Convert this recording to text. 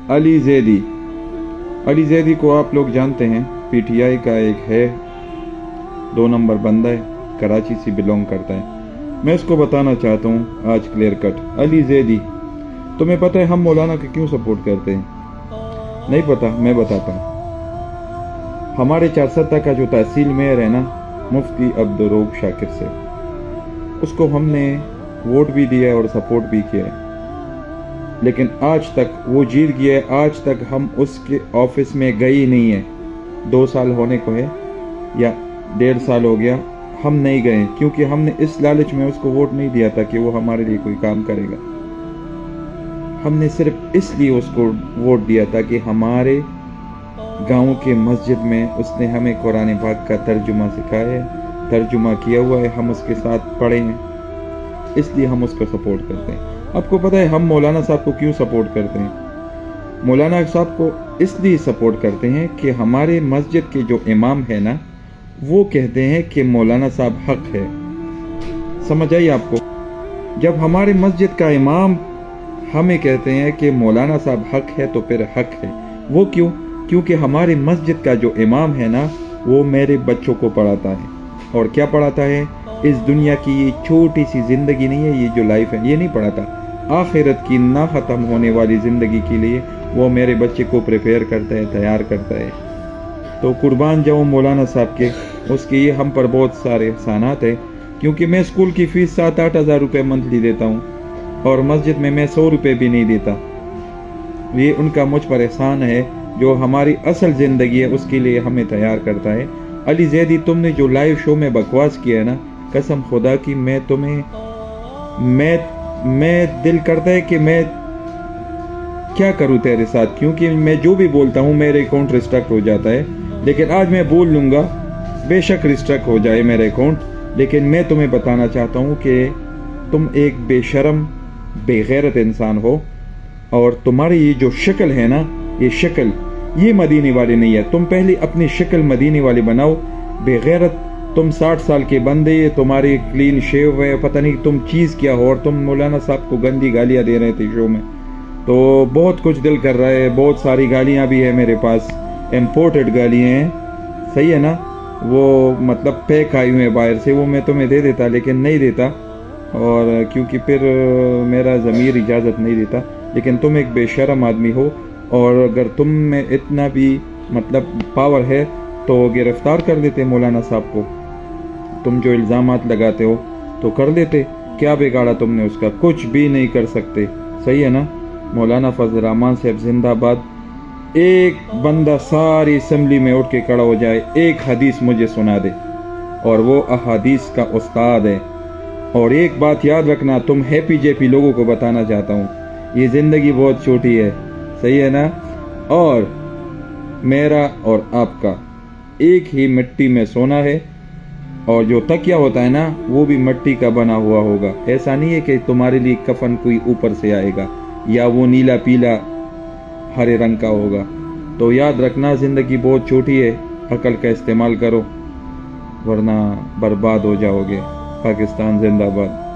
अली जैदी को आप लोग जानते हैं, पीटीआई का एक है 2 नंबर बंदा है, कराची से बिलोंग करता है। मैं इसको बताना चाहता हूँ आज क्लियर कट। अली जैदी, तुम्हें पता है हम मौलाना को क्यों सपोर्ट करते हैं? नहीं पता? मैं बताता हूँ। हमारे 470 का जो तहसील मेयर है ना, मुफ्ती अब्दुर्रऊफ शाकिर से, उसको हमने वोट भी दिया है और सपोर्ट भी किया है, लेकिन आज तक वो जीत गया है। आज तक हम उसके ऑफिस में गए ही नहीं है। 2 साल होने को है या 1.5 साल हो गया, हम नहीं गए, क्योंकि हमने इस लालच में उसको वोट नहीं दिया था कि वो हमारे लिए कोई काम करेगा। हमने सिर्फ इसलिए उसको वोट दिया था कि हमारे गांव के मस्जिद में उसने हमें कुरान पाक का तर्जुमा सिखाया है, तर्जुमा किया हुआ है, हम उसके साथ पढ़े हैं, इसलिए हम उसको सपोर्ट करते हैं। आपको पता है हम मौलाना साहब को क्यों सपोर्ट करते हैं? मौलाना साहब को इसलिए सपोर्ट करते हैं कि हमारे मस्जिद के जो इमाम है ना, वो कहते हैं कि मौलाना साहब हक है। समझ आई आपको? जब हमारे मस्जिद का इमाम हमें कहते हैं कि मौलाना साहब हक है, तो फिर हक है। वो क्यों? क्योंकि हमारे मस्जिद का जो इमाम है ना, वो मेरे बच्चों को पढ़ाता है। और क्या पढ़ाता है? इस दुनिया की ये छोटी सी जिंदगी नहीं है, ये जो लाइफ है, ये नहीं पढ़ाता, आखिरत की ना ख़त्म होने वाली ज़िंदगी के लिए वो मेरे बच्चे को प्रिपेयर करता है, तैयार करता है। तो कुर्बान जाऊँ मौलाना साहब के, उसके ये हम पर बहुत सारे एहसानात हैं, क्योंकि मैं स्कूल की फ़ीस 7-8 हज़ार रुपये मंथली देता हूँ और मस्जिद में मैं 100 रुपये भी नहीं देता। ये उनका मुझ पर एहसान है, जो हमारी असल ज़िंदगी है उसके लिए हमें तैयार करता है। अली जैदी, तुमने जो लाइव शो में बकवास किया है ना, कसम खुदा की मैं दिल करता है कि मैं क्या करूं तेरे साथ, क्योंकि मैं जो भी बोलता हूं मेरे अकाउंट रिस्ट्रिक्ट हो जाता है। लेकिन आज मैं बोल लूँगा, बेशक रिस्ट्रिक्ट हो जाए मेरे अकाउंट, लेकिन मैं तुम्हें बताना चाहता हूं कि तुम एक बेशरम बेगैरत इंसान हो, और तुम्हारी ये जो शक्ल है ना, ये शक्ल ये मदीने वाली नहीं है। तुम पहले अपनी शक्ल मदीने वाली बनाओ। बेगैरत तुम 60 साल के बंदे, तुम्हारी क्लीन शेव है, पता नहीं तुम चीज़ क्या हो, और तुम मौलाना साहब को गंदी गालियाँ दे रहे थे शो में। तो बहुत कुछ दिल कर रहा है, बहुत सारी गालियाँ भी है मेरे पास, इम्पोर्टेड गालियाँ हैं, सही है ना, वो मतलब पैक आई हुई है बाहर से, वो मैं तुम्हें दे देता, लेकिन नहीं देता, और क्योंकि फिर मेरा ज़मीर इजाज़त नहीं देता। लेकिन तुम एक बेशरम आदमी हो, और अगर तुम में इतना भी मतलब पावर है तो गिरफ्तार कर लेते मौलाना साहब को। तुम जो इल्ज़ामात लगाते हो तो कर लेते, क्या बिगाड़ा तुमने उसका? कुछ भी नहीं कर सकते, सही है ना। मौलाना फजल रहमान साहब जिंदाबाद। एक बंदा सारी असम्बली में उठ के खड़ा हो जाए, एक हदीस मुझे सुना दे, और वो अहादीस का उस्ताद है। और एक बात याद रखना, तुम हैप्पी जेपी लोगों को बताना चाहता हूँ, ये ज़िंदगी बहुत छोटी है, सही है ना। और मेरा और आपका एक ही मिट्टी में सोना है, और जो तकिया होता है ना, वो भी मिट्टी का बना हुआ होगा। ऐसा नहीं है कि तुम्हारे लिए कफन कोई ऊपर से आएगा या वो नीला पीला हरे रंग का होगा। तो याद रखना, ज़िंदगी बहुत छोटी है, अकल का इस्तेमाल करो, वरना बर्बाद हो जाओगे। पाकिस्तान जिंदाबाद।